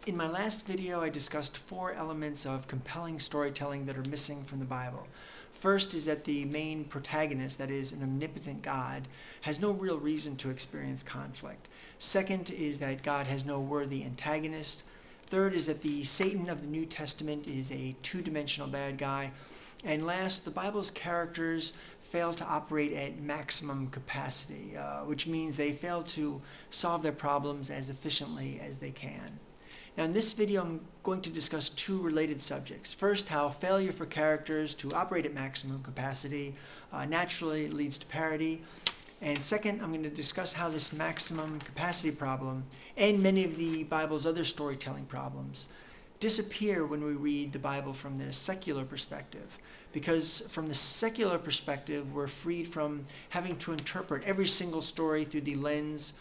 In my last video, I discussed 4 elements of compelling storytelling that are missing from the Bible. First is that the main protagonist, that is, an omnipotent God, has no real reason to experience conflict. Second is that God has no worthy antagonist. Third is that the Satan of the New Testament is a two-dimensional bad guy. And last, the Bible's characters fail to operate at maximum capacity, which means they fail to solve their problems as efficiently as they can. Now, in this video, I'm going to discuss 2 related subjects. First, how failure for characters to operate at maximum capacity naturally leads to parody. And second, I'm going to discuss how this maximum capacity problem and many of the Bible's other storytelling problems disappear when we read the Bible from the secular perspective. Because from the secular perspective, we're freed from having to interpret every single story through a lens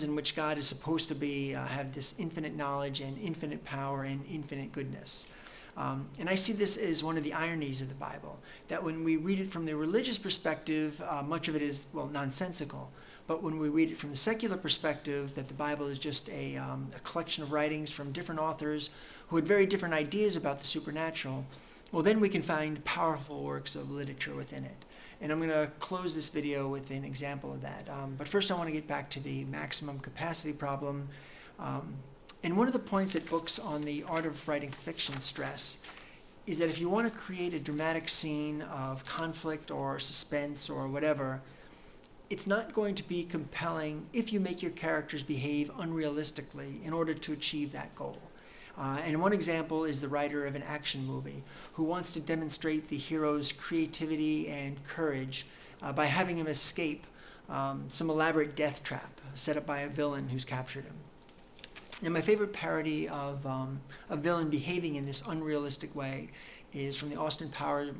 in which God is supposed to be have this infinite knowledge and infinite power and infinite goodness. And I see this as one of the ironies of the Bible, that when we read it from the religious perspective, much of it is, nonsensical. But when we read it from the secular perspective, that the Bible is just a collection of writings from different authors who had very different ideas about the supernatural, well, then we can find powerful works of literature within it. And I'm going to close this video with an example of that. But first I want to get back to the maximum capacity problem. And one of the points that books on the art of writing fiction stress is that if you want to create a dramatic scene of conflict or suspense or whatever, it's not going to be compelling if you make your characters behave unrealistically in order to achieve that goal. And one example is the writer of an action movie who wants to demonstrate the hero's creativity and courage by having him escape some elaborate death trap set up by a villain who's captured him. And my favorite parody of a villain behaving in this unrealistic way is from the Austin Powers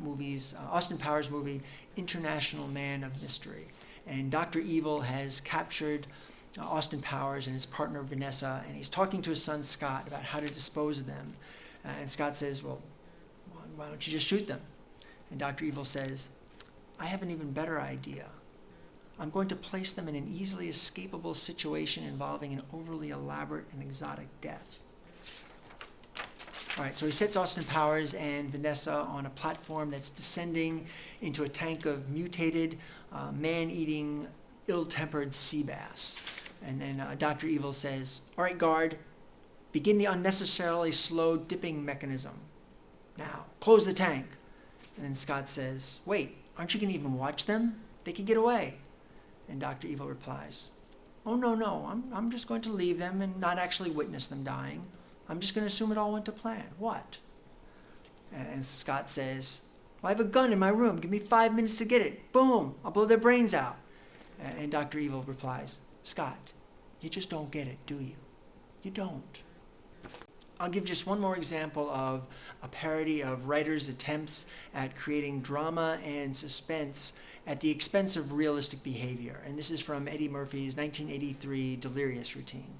movie International Man of Mystery. And Dr. Evil has captured Austin Powers and his partner Vanessa, and he's talking to his son Scott about how to dispose of them. And Scott says, well, why don't you just shoot them? And Dr. Evil says, I have an even better idea. I'm going to place them in an easily escapable situation involving an overly elaborate and exotic death. All right, so he sets Austin Powers and Vanessa on a platform that's descending into a tank of mutated, man-eating, ill-tempered sea bass. And then Dr. Evil says, all right, guard, begin the unnecessarily slow dipping mechanism. Now, close the tank. And then Scott says, wait, aren't you going to even watch them? They could get away. And Dr. Evil replies, oh, no, I'm just going to leave them and not actually witness them dying. I'm just going to assume it all went to plan. What? And Scott says, well, I have a gun in my room. Give me 5 minutes to get it. Boom, I'll blow their brains out. And Dr. Evil replies, Scott, you just don't get it, do you? You don't. I'll give just one more example of a parody of writers' attempts at creating drama and suspense at the expense of realistic behavior. And this is from Eddie Murphy's 1983 Delirious routine.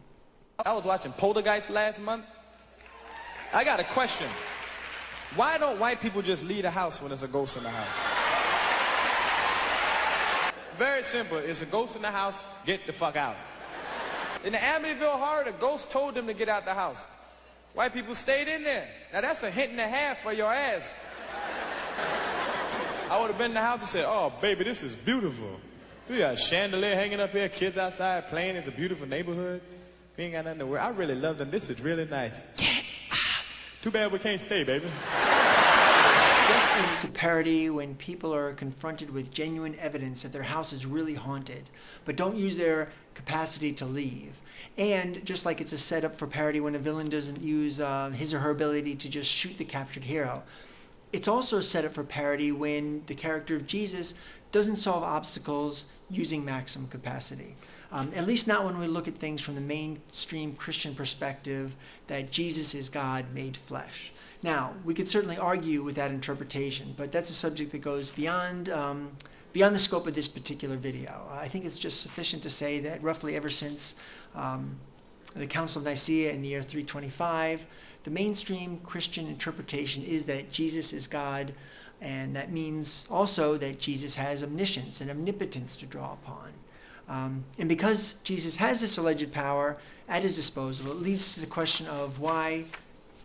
I was watching Poltergeist last month. I got a question. Why don't white people just leave the house when there's a ghost in the house? Very simple. It's a ghost in the house, get the fuck out. In the Amityville Horror, the ghost told them to get out the house. White people stayed in there. Now that's a hint and a half for your ass. I would have been in the house and said, oh, baby, this is beautiful. We got a chandelier hanging up here, kids outside playing. It's a beautiful neighborhood. We ain't got nothing to wear. I really love them. This is really nice. Get out. Too bad we can't stay, baby. Just as it's a parody when people are confronted with genuine evidence that their house is really haunted, but don't use their capacity to leave. And just like it's a setup for parody when a villain doesn't use his or her ability to just shoot the captured hero, it's also a setup for parody when the character of Jesus doesn't solve obstacles using maximum capacity. At least not when we look at things from the mainstream Christian perspective that Jesus is God made flesh. Now, we could certainly argue with that interpretation, but that's a subject that goes beyond the scope of this particular video. I think it's just sufficient to say that roughly ever since the Council of Nicaea in the year 325, the mainstream Christian interpretation is that Jesus is God, and that means also that Jesus has omniscience and omnipotence to draw upon. And because Jesus has this alleged power at his disposal, it leads to the question of why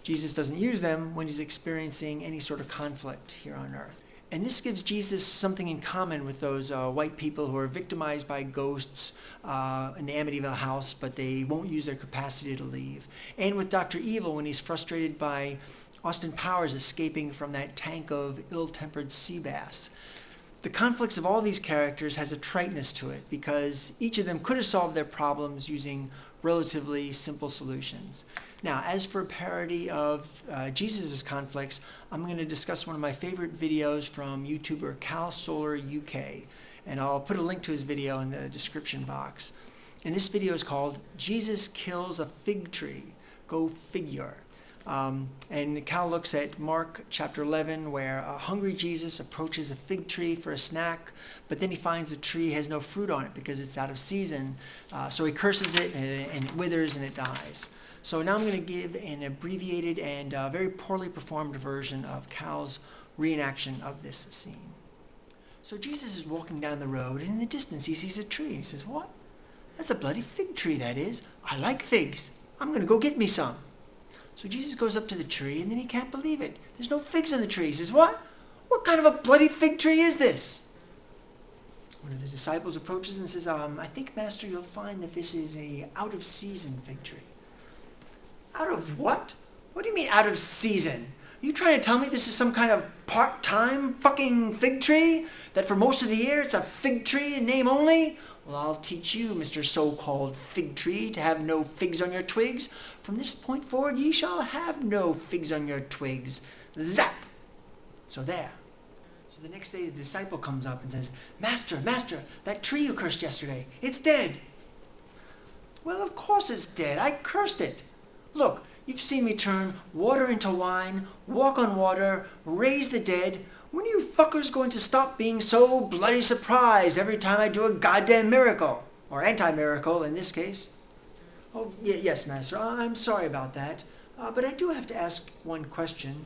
Jesus doesn't use them when he's experiencing any sort of conflict here on earth. And this gives Jesus something in common with those white people who are victimized by ghosts in the Amityville house, but they won't use their capacity to leave. And with Dr. Evil when he's frustrated by Austin Powers escaping from that tank of ill-tempered sea bass. The conflicts of all these characters has a triteness to it because each of them could have solved their problems using relatively simple solutions. Now, as for a parody of Jesus' conflicts, I'm going to discuss one of my favorite videos from YouTuber Cal Solar UK, and I'll put a link to his video in the description box. And this video is called Jesus Kills a Fig Tree. Go figure. And Cal looks at Mark chapter 11, where a hungry Jesus approaches a fig tree for a snack, but then he finds the tree has no fruit on it because it's out of season. So he curses it, and it withers and it dies. So now I'm going to give an abbreviated and very poorly performed version of Cal's reenaction of this scene. So Jesus is walking down the road, and in the distance he sees a tree. He says, "What? That's a bloody fig tree, that is. I like figs. I'm going to go get me some." So Jesus goes up to the tree, and then he can't believe it. There's no figs on the tree. He says, "What? What kind of a bloody fig tree is this?" One of the disciples approaches him and says, "I think, Master, you'll find that this is a out-of-season fig tree." Out of what? What do you mean out of season? Are you trying to tell me this is some kind of part-time fucking fig tree? That for most of the year it's a fig tree in name only? Well, I'll teach you, Mr. So-called fig tree, to have no figs on your twigs. From this point forward ye shall have no figs on your twigs. Zap! So there. So the next day the disciple comes up and says, Master, that tree you cursed yesterday, it's dead." "Well, of course it's dead. I cursed it. Look, you've seen me turn water into wine, walk on water, raise the dead. When are you fuckers going to stop being so bloody surprised every time I do a goddamn miracle? Or anti-miracle in this case." "Oh, yes, Master, I'm sorry about that. But I do have to ask one question.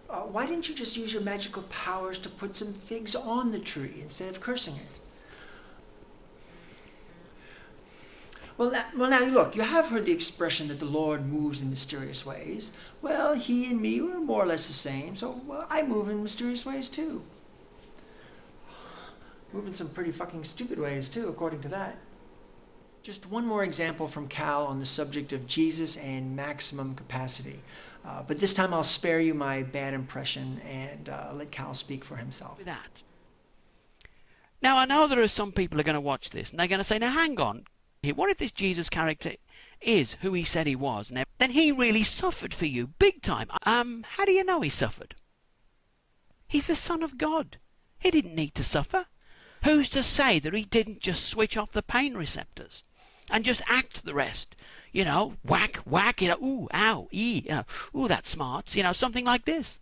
Why didn't you just use your magical powers to put some figs on the tree instead of cursing it?" Well, now, look, you have heard the expression that the Lord moves in mysterious ways. Well, he and me were more or less the same, so I move in mysterious ways too. Move in some pretty fucking stupid ways too, according to that. Just one more example from Cal on the subject of Jesus and maximum capacity. But this time I'll spare you my bad impression and let Cal speak for himself. That. Now, I know there are some people who are going to watch this and they're going to say, now hang on. What if this Jesus character is who he said he was? Now, then he really suffered for you, big time. How do you know he suffered? He's the Son of God. He didn't need to suffer. Who's to say that he didn't just switch off the pain receptors and just act the rest? You know, whack, ooh, ow, ooh, that smarts, something like this.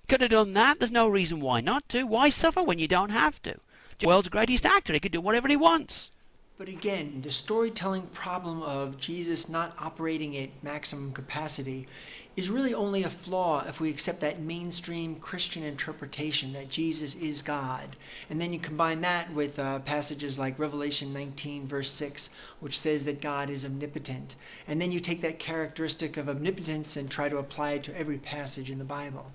Could have done that. There's no reason why not to. Why suffer when you don't have to? The world's greatest actor. He could do whatever he wants. But again, the storytelling problem of Jesus not operating at maximum capacity is really only a flaw if we accept that mainstream Christian interpretation that Jesus is God. And then you combine that with passages like Revelation 19 verse 6, which says that God is omnipotent. And then you take that characteristic of omnipotence and try to apply it to every passage in the Bible.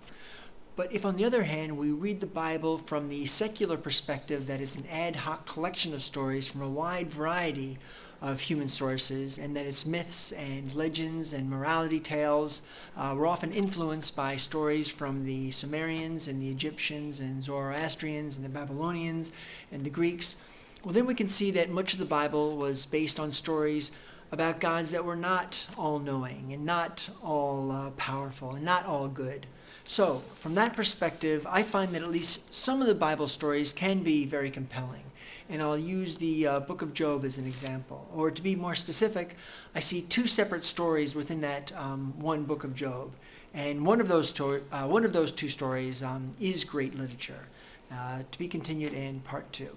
But if, on the other hand, we read the Bible from the secular perspective that it's an ad hoc collection of stories from a wide variety of human sources, and that its myths and legends and morality tales were often influenced by stories from the Sumerians and the Egyptians and Zoroastrians and the Babylonians and the Greeks, well, then we can see that much of the Bible was based on stories about gods that were not all-knowing and not all powerful and not all good. So, from that perspective, I find that at least some of the Bible stories can be very compelling. And I'll use the book of Job as an example. Or to be more specific, I see two separate stories within that one book of Job. And one of those two stories is great literature. To be continued in part 2.